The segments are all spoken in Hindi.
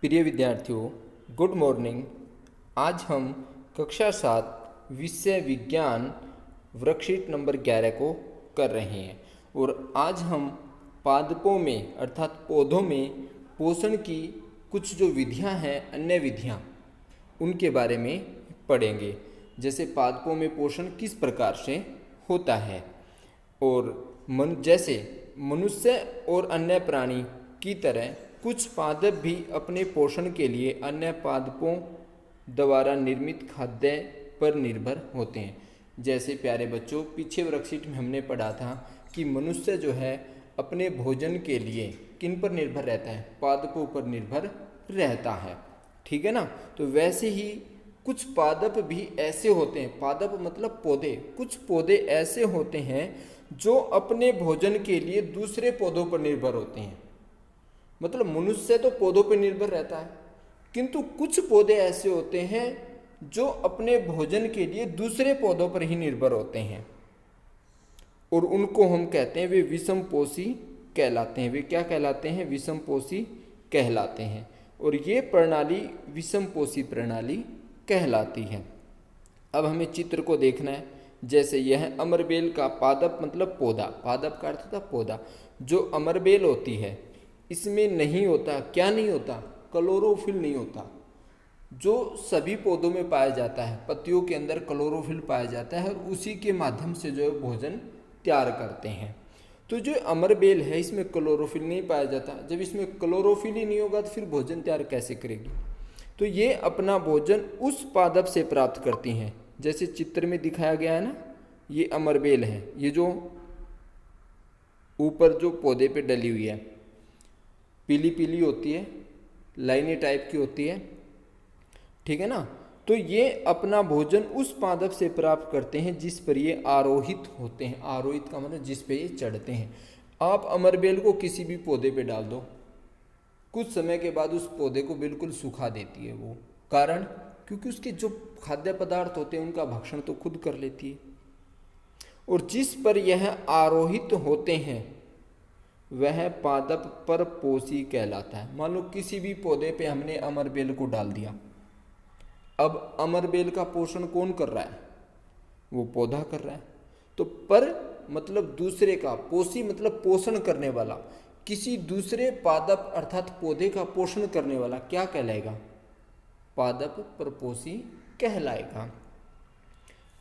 प्रिय विद्यार्थियों, गुड मॉर्निंग। आज हम कक्षा 7 विषय विज्ञान वर्कशीट नंबर 11 को कर रहे हैं और आज हम पादपों में अर्थात पौधों में पोषण की कुछ जो विधियां हैं, अन्य विधियां, उनके बारे में पढ़ेंगे। जैसे पादपों में पोषण किस प्रकार से होता है और जैसे मनुष्य और अन्य प्राणी की तरह कुछ पादप भी अपने पोषण के लिए अन्य पादपों द्वारा निर्मित खाद्य पर निर्भर होते हैं। जैसे प्यारे बच्चों, पीछे वर्कशीट में हमने पढ़ा था कि मनुष्य जो है अपने भोजन के लिए किन पर निर्भर रहता है? पादपों पर निर्भर रहता है। ठीक है ना। तो वैसे ही कुछ पादप भी ऐसे होते हैं, पादप मतलब पौधे, कुछ पौधे ऐसे होते हैं जो अपने भोजन के लिए दूसरे पौधों पर निर्भर होते हैं। मतलब मनुष्य तो पौधों पर निर्भर रहता है, किंतु कुछ पौधे ऐसे होते हैं जो अपने भोजन के लिए दूसरे पौधों पर ही निर्भर होते हैं और उनको हम कहते हैं, वे विषमपोषी कहलाते हैं। वे क्या कहलाते हैं? विषमपोषी कहलाते हैं। और ये प्रणाली विषमपोषी प्रणाली कहलाती है। अब हमें चित्र को देखना है। जैसे यह अमरबेल का पादप मतलब पौधा, पादप का अर्थ होता पौधा। जो अमरबेल होती है इसमें नहीं होता, क्या नहीं होता? क्लोरोफिल नहीं होता, जो सभी पौधों में पाया जाता है। पत्तियों के अंदर क्लोरोफिल पाया जाता है और उसी के माध्यम से जो है भोजन तैयार करते हैं। तो जो अमरबेल है इसमें क्लोरोफिल नहीं पाया जाता। जब इसमें क्लोरोफिल ही नहीं होगा तो फिर भोजन तैयार कैसे करेगी? तो ये अपना भोजन उस पादप से प्राप्त करती हैं। जैसे चित्र में दिखाया गया है ना, ये अमरबेल है, ये जो ऊपर जो पौधे पे डली हुई है, पीली पीली होती है, लाइनें टाइप की होती है। ठीक है ना। तो ये अपना भोजन उस पादप से प्राप्त करते हैं जिस पर ये आरोहित होते हैं। आरोहित का मतलब जिस पे ये चढ़ते हैं। आप अमरबेल को किसी भी पौधे पे डाल दो, कुछ समय के बाद उस पौधे को बिल्कुल सुखा देती है वो। कारण? क्योंकि उसके जो खाद्य पदार्थ होते हैं उनका भक्षण तो खुद कर लेती है। और जिस पर यह आरोहित होते हैं वह पादप परपोषी कहलाता है। मान लो किसी भी पौधे पे हमने अमरबेल को डाल दिया, अब अमरबेल का पोषण कौन कर रहा है? वो पौधा कर रहा है। तो पर मतलब दूसरे का, पोषी मतलब पोषण करने वाला, किसी दूसरे पादप अर्थात पौधे का पोषण करने वाला क्या कहलाएगा? पादप परपोषी कहलाएगा।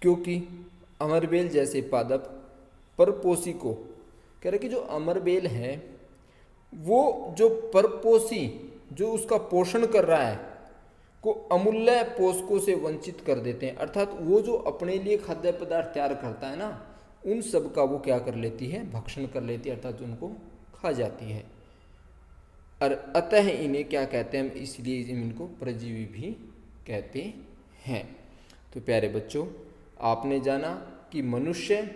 क्योंकि अमरबेल जैसे पादप परपोषी को कह रहे कि जो अमरबेल है वो जो परपोषी, जो उसका पोषण कर रहा है, को अमूल्य पोषकों से वंचित कर देते हैं। अर्थात वो जो अपने लिए खाद्य पदार्थ तैयार करता है ना, उन सब का वो क्या कर लेती है? भक्षण कर लेती है, अर्थात उनको खा जाती है। और अतः इन्हें क्या कहते हैं हम? इसलिए इनको परजीवी भी कहते हैं। तो प्यारे बच्चों, आपने जाना कि मनुष्य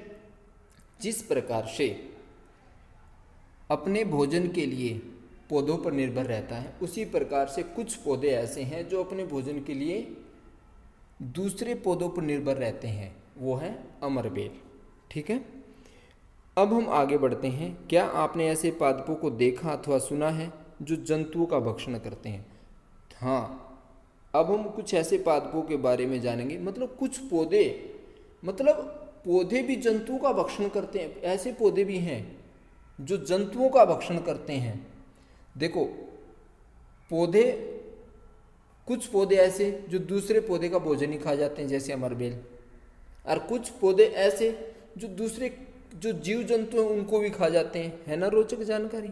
जिस प्रकार से अपने भोजन के लिए पौधों पर निर्भर रहता है, उसी प्रकार से कुछ पौधे ऐसे हैं जो अपने भोजन के लिए दूसरे पौधों पर निर्भर रहते हैं। वो है अमरबेल। ठीक है। अब हम आगे बढ़ते हैं। क्या आपने ऐसे पादपों को देखा अथवा सुना है जो जंतुओं का भक्षण करते हैं? हाँ, अब हम कुछ ऐसे पादपों के बारे में जानेंगे। मतलब कुछ पौधे, मतलब पौधे भी जंतुओं का भक्षण करते हैं। ऐसे पौधे भी हैं जो जंतुओं का भक्षण करते हैं। देखो, पौधे, कुछ पौधे ऐसे जो दूसरे पौधे का भोजन ही खा जाते हैं, जैसे अमरबेल। और कुछ पौधे ऐसे जो दूसरे जो जीव जंतु हैं उनको भी खा जाते हैं। है ना रोचक जानकारी?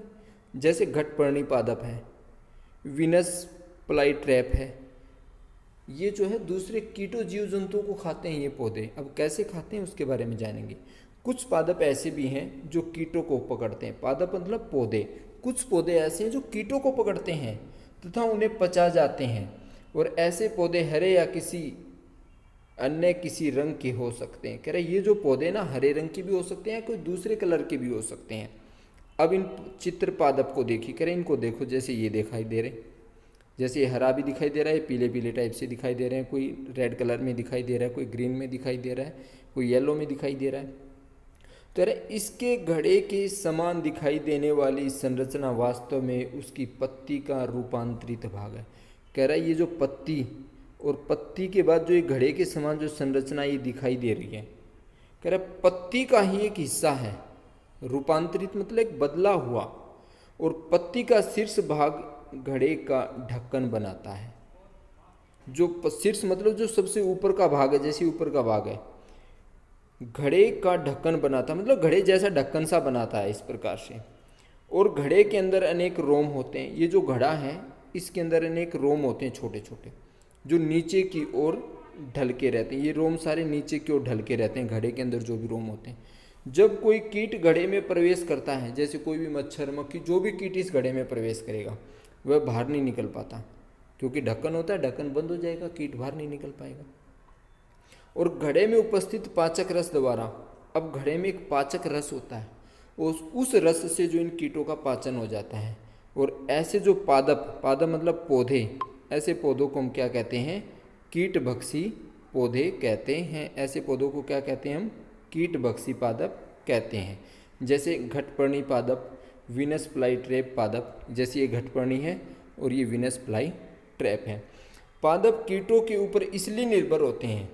जैसे घटपर्णी पादप है, विनस फ्लाई ट्रैप है, ये जो है दूसरे कीटो जीव जंतुओं को खाते हैं ये पौधे। अब कैसे खाते हैं उसके बारे में जानेंगे। कुछ पादप ऐसे भी हैं जो कीटों को पकड़ते हैं। पादप मतलब पौधे। कुछ पौधे ऐसे हैं जो कीटों को पकड़ते हैं तथा उन्हें पचा जाते हैं। और ऐसे पौधे हरे या किसी अन्य किसी रंग के हो सकते हैं। कह रहे ये जो पौधे ना हरे रंग के भी हो सकते हैं, कोई दूसरे कलर के भी हो सकते हैं। अब इन चित्र पादप को देखिए, कह रहे इनको देखो, जैसे ये दिखाई दे रहे, जैसे ये हरा भी दिखाई दे रहा है, पीले पीले टाइप से दिखाई दे रहे हैं, कोई रेड कलर में दिखाई दे रहा है, कोई ग्रीन में दिखाई दे रहा है, कोई येलो में दिखाई दे रहा है। कह रहे इसके घड़े के समान दिखाई देने वाली संरचना वास्तव में उसकी पत्ती का रूपांतरित भाग है। कह रहा है ये जो पत्ती और पत्ती के बाद जो ये घड़े के समान जो संरचना ये दिखाई दे रही है, कह रहा है पत्ती का ही एक हिस्सा है। रूपांतरित मतलब एक बदला हुआ, और पत्ती का शीर्ष भाग घड़े का ढक्कन बनाता है। जो शीर्ष मतलब जो सबसे ऊपर का भाग है, जैसे ऊपर का भाग है, घड़े का ढक्कन बनाता है, मतलब घड़े जैसा ढक्कन सा बनाता है इस प्रकार से। और घड़े के अंदर अनेक रोम होते हैं। ये जो घड़ा है इसके अंदर अनेक रोम होते हैं छोटे छोटे, जो नीचे की ओर ढल के रहते हैं। ये रोम सारे नीचे की ओर ढल के रहते हैं घड़े के अंदर जो भी रोम होते हैं। जब कोई कीट घड़े में प्रवेश करता है, जैसे कोई भी मच्छर मक्खी जो भी कीट इस घड़े में प्रवेश करेगा वह बाहर नहीं निकल पाता, क्योंकि ढक्कन होता है, ढक्कन बंद हो जाएगा, कीट बाहर नहीं निकल पाएगा। और घड़े में उपस्थित पाचक रस द्वारा, अब घड़े में एक पाचक रस होता है, उस रस से जो इन कीटों का पाचन हो जाता है। और ऐसे जो पादप मतलब पौधे, ऐसे पौधों को हम क्या कहते हैं? कीटभक्षी पौधे कहते हैं। ऐसे पौधों को क्या कहते हैं हम? कीटभक्षी पादप कहते हैं। जैसे घटपर्णी पादप, वीनस फ्लाई ट्रैप पादप, जैसे ये घटपर्णी है और ये वीनस फ्लाई ट्रैप है। पादप कीटों के ऊपर इसलिए निर्भर होते हैं,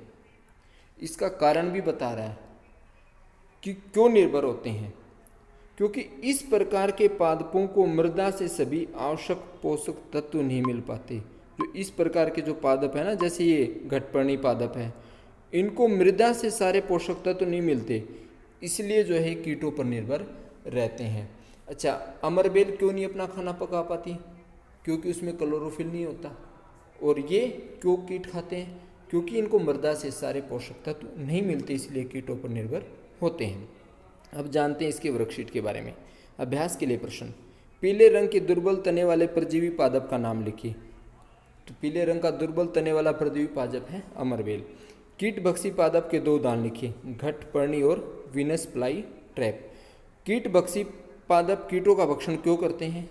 इसका कारण भी बता रहा है कि क्यों निर्भर होते हैं। क्योंकि इस प्रकार के पादपों को मृदा से सभी आवश्यक पोषक तत्व नहीं मिल पाते। जो इस प्रकार के जो पादप है ना, जैसे ये घटपर्णी पादप है, इनको मृदा से सारे पोषक तत्व नहीं मिलते, इसलिए जो है कीटों पर निर्भर रहते हैं। अच्छा, अमरबेल क्यों नहीं अपना खाना पका पाती? क्योंकि उसमें क्लोरोफिल नहीं होता। और ये क्यों कीट खाते हैं? क्योंकि इनको मृदा से सारे पोषक तत्व नहीं मिलते, इसलिए कीटों पर निर्भर होते हैं। अब जानते हैं इसके वर्कशीट के बारे में। अभ्यास के लिए प्रश्न, पीले रंग के दुर्बल तने वाले परजीवी पादप का नाम लिखिए। तो पीले रंग का दुर्बल तने वाला परजीवी पादप है अमरबेल। कीटभक्षी पादप के 2 उदाहरण लिखिए, घटपर्णी और वीनस फ्लाई ट्रैप। कीटभक्षी पादप कीटों का भक्षण क्यों करते हैं?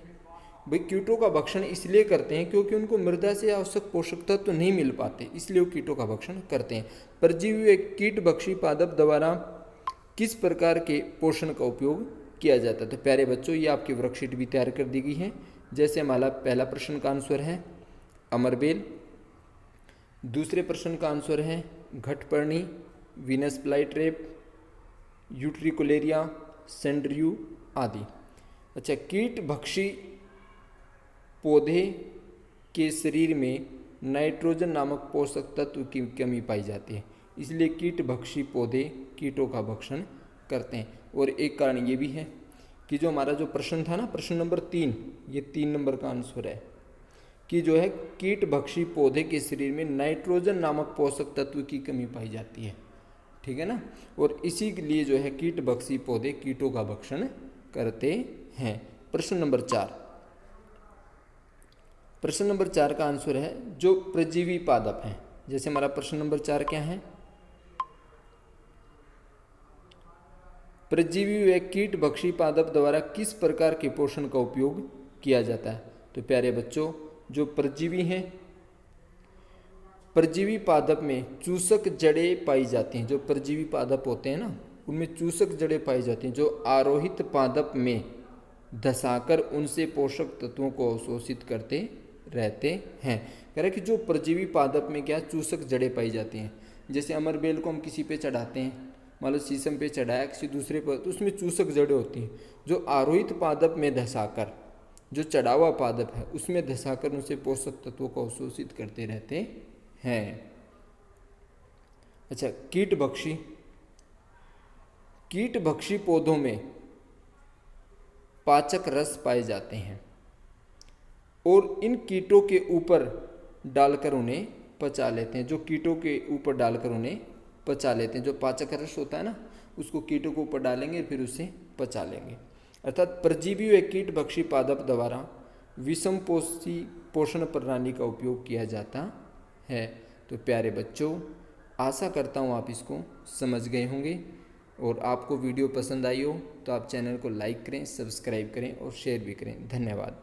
भाई कीटों का भक्षण इसलिए करते हैं क्योंकि उनको मृदा से आवश्यक पोषक तत्व नहीं मिल पाते, इसलिए वो कीटों का भक्षण करते हैं। परजीवी कीटभक्षी पादप द्वारा किस प्रकार के पोषण का उपयोग किया जाता है? तो प्यारे बच्चों, ये आपकी वर्कशीट भी तैयार कर दी गई है। जैसे हमारा पहला प्रश्न का आंसर है अमरबेल, दूसरे प्रश्न का आंसर है घटपर्णी, वीनस फ्लाई ट्रैप, यूट्रिकुलेरिया, सेंड्रियू आदि। अच्छा, कीटभक्षी पौधे के शरीर में नाइट्रोजन नामक पोषक तत्व की कमी पाई जाती है, इसलिए कीटभक्षी पौधे कीटों का भक्षण करते हैं। और एक कारण ये भी है कि जो हमारा जो प्रश्न था ना, प्रश्न नंबर 3, ये 3 नंबर का आंसर है कि जो है कीटभक्षी पौधे के शरीर में नाइट्रोजन नामक पोषक तत्व की कमी पाई जाती है, ठीक है ना। और इसी के लिए जो है कीटभक्षी पौधे कीटों का भक्षण करते हैं। प्रश्न नंबर 4, प्रश्न नंबर 4 का आंसर है जो परजीवी पादप हैं। जैसे हमारा प्रश्न नंबर 4 क्या है? परजीवी व कीटभक्षी पादप द्वारा किस प्रकार के पोषण का उपयोग किया जाता है? तो प्यारे बच्चों, जो परजीवी हैं, परजीवी पादप में चूसक जड़ें पाई जाती हैं। जो परजीवी पादप होते हैं ना, उनमें चूसक जड़ें पाई जाती हैं, जो आरोहित पादप में धंसाकर उनसे पोषक तत्वों को अवशोषित करते रहते हैं। कह रहे कि जो परजीवी पादप में क्या चूसक जड़ें पाई जाती हैं। जैसे अमरबेल को हम किसी पे चढ़ाते हैं, मान लो शीशम पे चढ़ाया किसी दूसरे पर, तो उसमें चूसक जड़ें होती हैं, जो आरोहित पादप में धंसाकर, जो चढ़ा हुआ पादप है उसमें धंसाकर उनसे पोषक तत्वों को अवशोषित करते रहते हैं। अच्छा, कीटभक्षी पौधों में पाचक रस पाए जाते हैं और इन कीटों के ऊपर डालकर उन्हें पचा लेते हैं। जो कीटों के ऊपर डालकर उन्हें पचा लेते हैं, जो पाचक रस होता है ना, उसको कीटों के ऊपर डालेंगे फिर उसे पचा लेंगे। अर्थात परजीवी व कीटभक्षी पादप द्वारा विषमपोषी पोषण प्रणाली का उपयोग किया जाता है। तो प्यारे बच्चों, आशा करता हूँ आप इसको समझ गए होंगे, और आपको वीडियो पसंद आई हो तो आप चैनल को लाइक करें, सब्सक्राइब करें और शेयर भी करें। धन्यवाद।